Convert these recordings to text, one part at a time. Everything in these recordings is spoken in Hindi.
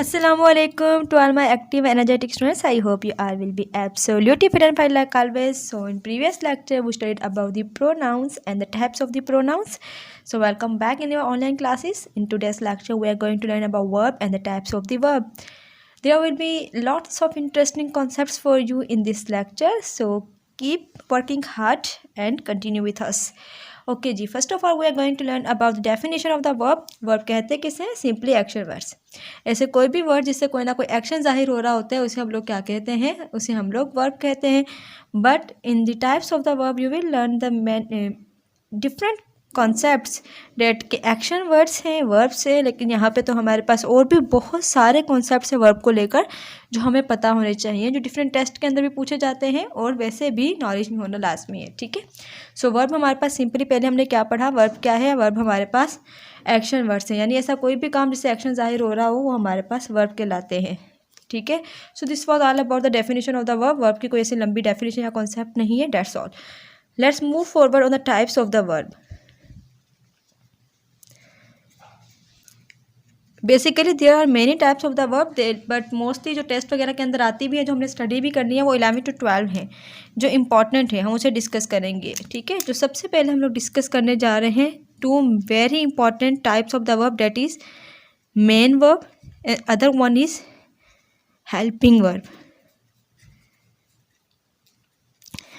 Assalamualaikum to all my active energetic students. I hope you all will be absolutely fit and fine like always. So in previous lecture we studied about the pronouns and the types of the pronouns. So welcome back in your online classes. In today's lecture we are going to learn about verb and the types of the verb. There will be lots of interesting concepts for you in this lecture. So keep working hard and continue with us. Okay जी, first of all we are going to learn about the definition of the verb. Verb कहते हैं किसे? Simply action words. ऐसे कोई भी वर्ड जिससे कोई ना कोई एक्शन जाहिर हो रहा होता है उसे हम लोग क्या कहते हैं? उसे हम लोग वर्ब कहते हैं. But in the types of the verb you will learn the different concepts that के एक्शन वर्ड्स हैं वर्ब से. लेकिन यहाँ पे तो हमारे पास और भी बहुत सारे कॉन्सेप्ट्स हैं वर्ब को लेकर जो हमें पता होने चाहिए, जो डिफरेंट टेस्ट के अंदर भी पूछे जाते हैं और वैसे भी नॉलेज में होना लाजमी है. ठीक है. सो वर्ब हमारे पास सिंपली पहले हमने क्या पढ़ा? वर्ब क्या है? वर्ब हमारे पास एक्शन वर्ड्स हैं, यानी ऐसा कोई भी काम जिससे एक्शन जाहिर हो रहा हो वो हमारे पास वर्ब कहलाते हैं. ठीक है. So this was all about the definition of the verb. Verb की कोई ऐसी लंबी डेफिनेशन या कॉन्सेप्ट नहीं है. That's all. Let's move forward on the types of the verb. Basically there are many types of the verb, but mostly जो टेस्ट वगैरह के अंदर आती भी है, जो हमने स्टडी भी करनी है, वो 11 to 12 है जो इम्पॉर्टेंट है. हम उसे डिस्कस करेंगे. ठीक है. जो सबसे पहले हम लोग डिस्कस करने जा रहे हैं two very important types of the verb, that is main verb and other one is helping verb.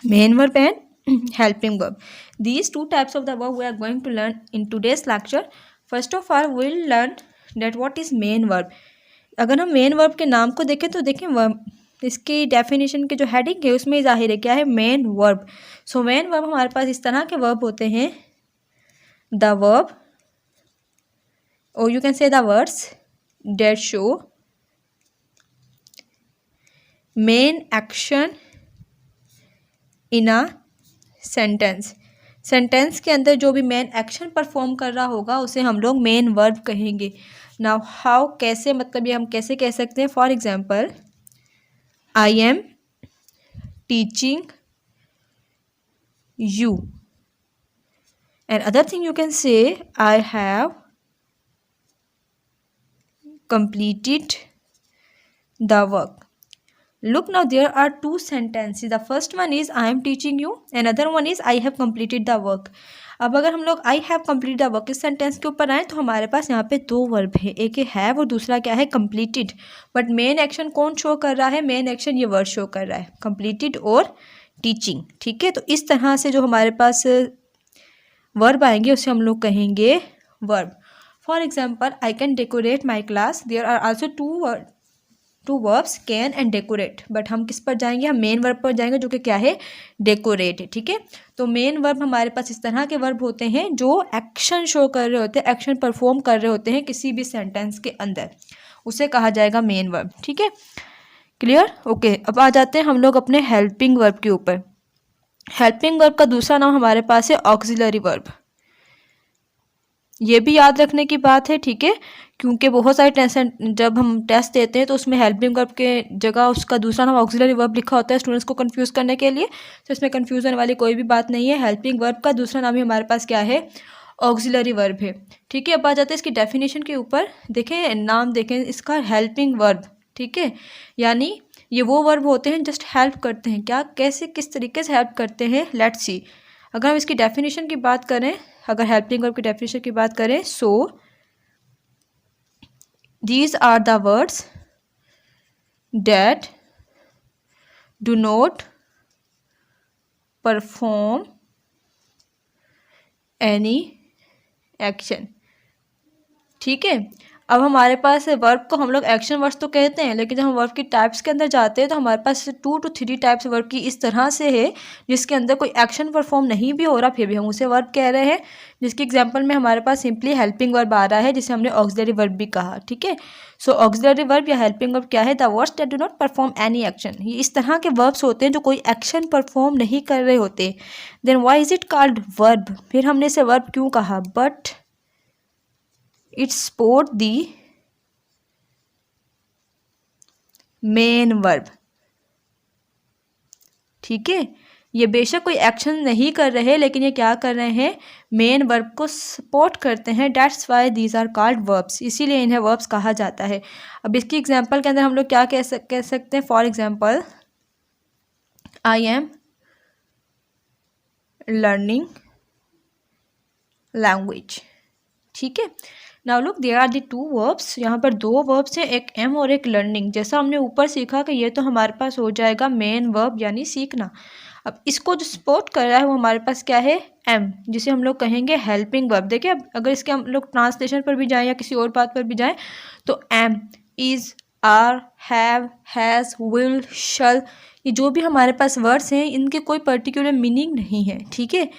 Main verb and helping verb. These two types of the verb we are going to learn in today's lecture. First of all we will learn that what is main verb. अगर हम मेन वर्ब के नाम को देखें तो देखें इसकी डेफिनेशन के जो हेडिंग है उसमें जाहिर है क्या है? Main verb. So main verb हमारे पास इस तरह के वर्ब होते हैं. द वर्ब और you can say the words that show main action in a sentence. Sentence के अंदर जो भी मेन एक्शन परफॉर्म कर रहा होगा उसे हम लोग मेन वर्ब कहेंगे. नाउ हाउ, कैसे, मतलब ये हम कैसे कह सकते हैं? For example, I am teaching you and other thing you can से I have completed the work. Look, now there are two sentences. The first one is I am teaching you and other one is I have completed the work. अब अगर हम लोग I have completed the work इस सेंटेंस के ऊपर आए तो हमारे पास यहाँ पे दो वर्ब है, एक है have और दूसरा क्या है? completed. बट मेन एक्शन कौन शो कर रहा है? मेन एक्शन ये वर्ड शो कर रहा है, completed और teaching. ठीक है. तो इस तरह से जो हमारे पास वर्ब आएंगे उसे हम लोग कहेंगे verb. For example, I can decorate my class. There are also two verbs, can and decorate. But हम किस पर जाएंगे? हम मेन वर्ब पर जाएंगे जो कि क्या है? डेकोरेट है. ठीक है. तो मेन वर्ब हमारे पास इस तरह के वर्ब होते हैं जो एक्शन शो कर रहे होते हैं, एक्शन परफॉर्म कर रहे होते हैं किसी भी सेंटेंस के अंदर, उसे कहा जाएगा मेन वर्ब. ठीक है. क्लियर? ओके. अब आ जाते हैं हम लोग अपने हेल्पिंग वर्ब के ऊपर. हेल्पिंग वर्ब का दूसरा नाम हमारे पास है ऑक्सिलरी वर्ब. ये भी याद रखने की बात है. ठीक है. क्योंकि बहुत सारे टेस्ट, जब हम टेस्ट देते हैं तो उसमें हेल्पिंग वर्ब के जगह उसका दूसरा नाम ऑक्सिलरी वर्ब लिखा होता है स्टूडेंट्स को कंफ्यूज करने के लिए. तो इसमें कंफ्यूजन वाली कोई भी बात नहीं है. हेल्पिंग वर्ब का दूसरा नाम ही हमारे पास क्या है? ऑक्सिलरी वर्ब है. ठीक है. अब आ जाते हैं इसकी डेफिनेशन के ऊपर. देखें नाम, देखें इसका, हेल्पिंग वर्ब. ठीक है. यानी ये वो वर्ब होते हैं जस्ट हेल्प करते हैं. क्या, कैसे, किस तरीके से हेल्प करते हैं? Let's see. अगर हम इसकी डेफिनेशन की बात करें, अगर हेल्पिंग वर्ब की डेफिनेशन की बात करें, so these are the words that do not perform any action. ठीक है. अब हमारे पास वर्ब को हम लोग एक्शन वर्ड्स तो कहते हैं, लेकिन जब हम वर्ब की टाइप्स के अंदर जाते हैं तो हमारे पास 2 to 3 टाइप्स वर्ब की इस तरह से है जिसके अंदर कोई एक्शन परफॉर्म नहीं भी हो रहा फिर भी हम उसे वर्ब कह रहे हैं. जिसके एग्जांपल में हमारे पास सिंपली हेल्पिंग वर्ब आ रहा है जिसे हमने ऑक्सिलरी वर्ब भी कहा. ठीक है. सो ऑक्सिलरी वर्ब या हेल्पिंग वर्ब क्या है? The words that do not perform any action. ये इस तरह के वर्ब्स होते हैं जो कोई एक्शन परफॉर्म नहीं कर रहे होते. Then why is it called verb? फिर हमने इसे वर्ब क्यों कहा? But it's support the main verb. ठीक है. ये बेशक कोई एक्शन नहीं कर रहे, लेकिन ये क्या कर रहे हैं, मेन वर्ब को सपोर्ट करते हैं। That's why these are called verbs, इसीलिए इन्हें वर्ब्स कहा जाता है। अब इसकी एग्जांपल के अंदर हम लोग क्या कह सकते हैं, for example I am learning language. ठीक है, now look there are the two verbs, यहाँ पर दो वर्ब्स हैं, एक एम और एक लर्निंग। जैसा हमने ऊपर सीखा कि ये तो हमारे पास हो जाएगा मेन वर्ब यानी सीखना। अब इसको जो सपोर्ट कर रहा है वो हमारे पास क्या है, एम, जिसे हम लोग कहेंगे हेल्पिंग वर्ब। देखिए अब अगर इसके हम लोग ट्रांसलेशन पर भी जाएं या किसी और बात पर भी जाएं तो am, is, are, have, has, will, shall, ये जो भी हमारे पास वर्ड्स हैं इनके कोई पर्टिकुलर मीनिंग नहीं है। ठीक है,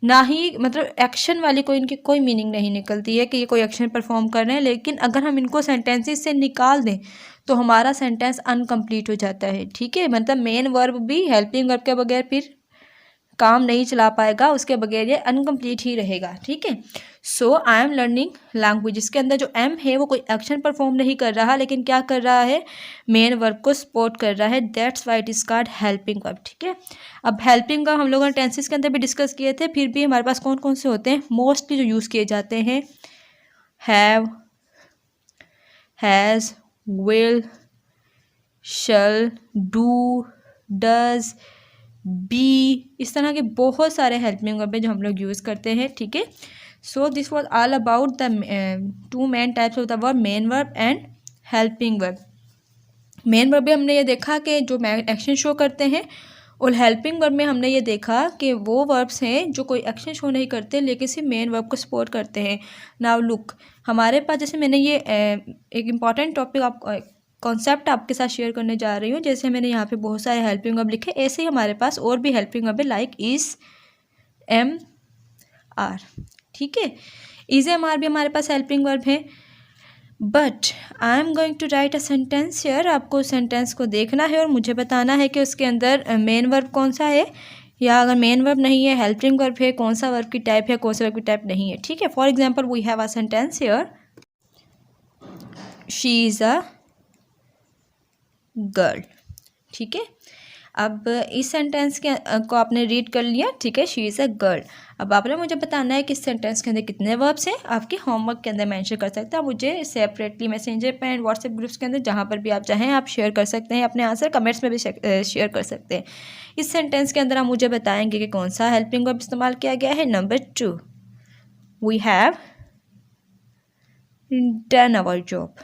ना ही मतलब एक्शन वाली कोई इनकी कोई मीनिंग नहीं निकलती है कि ये कोई एक्शन परफॉर्म कर रहे हैं। लेकिन अगर हम इनको सेंटेंसेस से निकाल दें तो हमारा सेंटेंस अनकम्प्लीट हो जाता है। ठीक है, मतलब मेन वर्ब भी हेल्पिंग वर्ब के बगैर फिर काम नहीं चला पाएगा, उसके बगैर ये अनकम्प्लीट ही रहेगा। ठीक है, सो आई एम लर्निंग लैंग्वेज, इसके अंदर जो एम है वो कोई एक्शन परफॉर्म नहीं कर रहा, लेकिन क्या कर रहा है, मेन वर्ब को सपोर्ट कर रहा है। That's why it is called helping verb. ठीक है, अब हेल्पिंग वर्ब हम लोगों ने टेंसेस के अंदर भी डिस्कस किए थे, फिर भी हमारे पास कौन कौन से होते हैं, मोस्टली जो यूज़ किए जाते हैं, have, has, will, shall, do, does, be, इस तरह के बहुत सारे हेल्पिंग वर्ब है जो हम लोग यूज़ करते हैं। ठीक है, so this was all about the two main types of the verb, main verb and helping verb. Main verb में हमने ये देखा कि जो एक्शन शो करते हैं, और हेल्पिंग वर्ब में हमने ये देखा कि वो वर्ब्स हैं जो कोई एक्शन शो नहीं करते लेकिन सिर्फ मेन वर्ब को सपोर्ट करते हैं। नाउ लुक, हमारे पास जैसे मैंने ये एक इम्पॉर्टेंट टॉपिक आप कॉन्सेप्ट आपके साथ शेयर करने जा रही हूँ। जैसे मैंने यहाँ पे बहुत सारे हेल्पिंग वर्ब लिखे, ऐसे ही हमारे पास और भी हेल्पिंग वर्ब है, लाइक इज़, एम, आर। ठीक है, इज़, एम, आर भी हमारे पास हेल्पिंग वर्ब है। But I am going to write a sentence here, आपको सेंटेंस को देखना है और मुझे बताना है कि उसके अंदर मेन वर्ब कौन सा है, या अगर मेन वर्ब नहीं है, हेल्पिंग वर्ब है, कौन सा वर्ब की टाइप है, कौन सा वर्ब की टाइप नहीं है। ठीक है, for example we have a sentence here, she is a girl. ठीक है, अब इस सेंटेंस के को आपने रीड कर लिया। ठीक है, शी इज़ अ गर्ल। अब आपने मुझे बताना है कि इस सेंटेंस के अंदर कितने वर्ब्स हैं, आपके होमवर्क के अंदर मेंशन कर सकते हैं। आप मुझे सेपरेटली मैसेंजर पे एंड व्हाट्सएप ग्रुप्स के अंदर जहाँ पर भी आप चाहें आप शेयर कर सकते हैं, अपने आंसर कमेंट्स में भी शेयर कर सकते हैं। इस सेंटेंस के अंदर आप मुझे बताएंगे कि कौन सा हेल्पिंग वर्ब इस्तेमाल किया गया है। Number 2, we have done our job,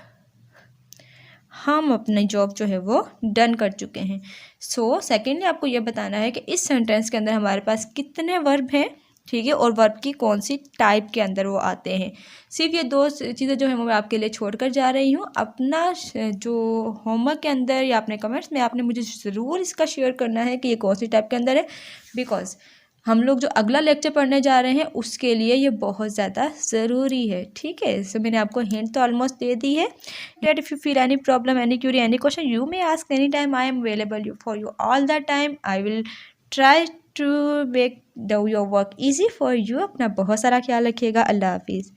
हम अपनी जॉब जो है वो डन कर चुके हैं। सो सेकेंडली आपको ये बताना है कि इस सेंटेंस के अंदर हमारे पास कितने वर्ब हैं। ठीक है, और वर्ब की कौन सी टाइप के अंदर वो आते हैं। सिर्फ ये दो चीज़ें जो है वो मैं आपके लिए छोड़ कर जा रही हूँ। अपना जो होमवर्क के अंदर या अपने कमेंट्स में आपने मुझे ज़रूर इसका शेयर करना है कि ये कौन सी टाइप के अंदर है, बिकॉज हम लोग जो अगला लेक्चर पढ़ने जा रहे हैं उसके लिए ये बहुत ज़्यादा ज़रूरी है। ठीक है, सो मैंने आपको हिंट तो ऑलमोस्ट दे दी है। That if you feel any problem, any query, any question, you may ask any time, I am available for you all the time. I will try to make your work easy for you. अपना बहुत सारा ख्याल रखिएगा। अल्लाह हाफिज़।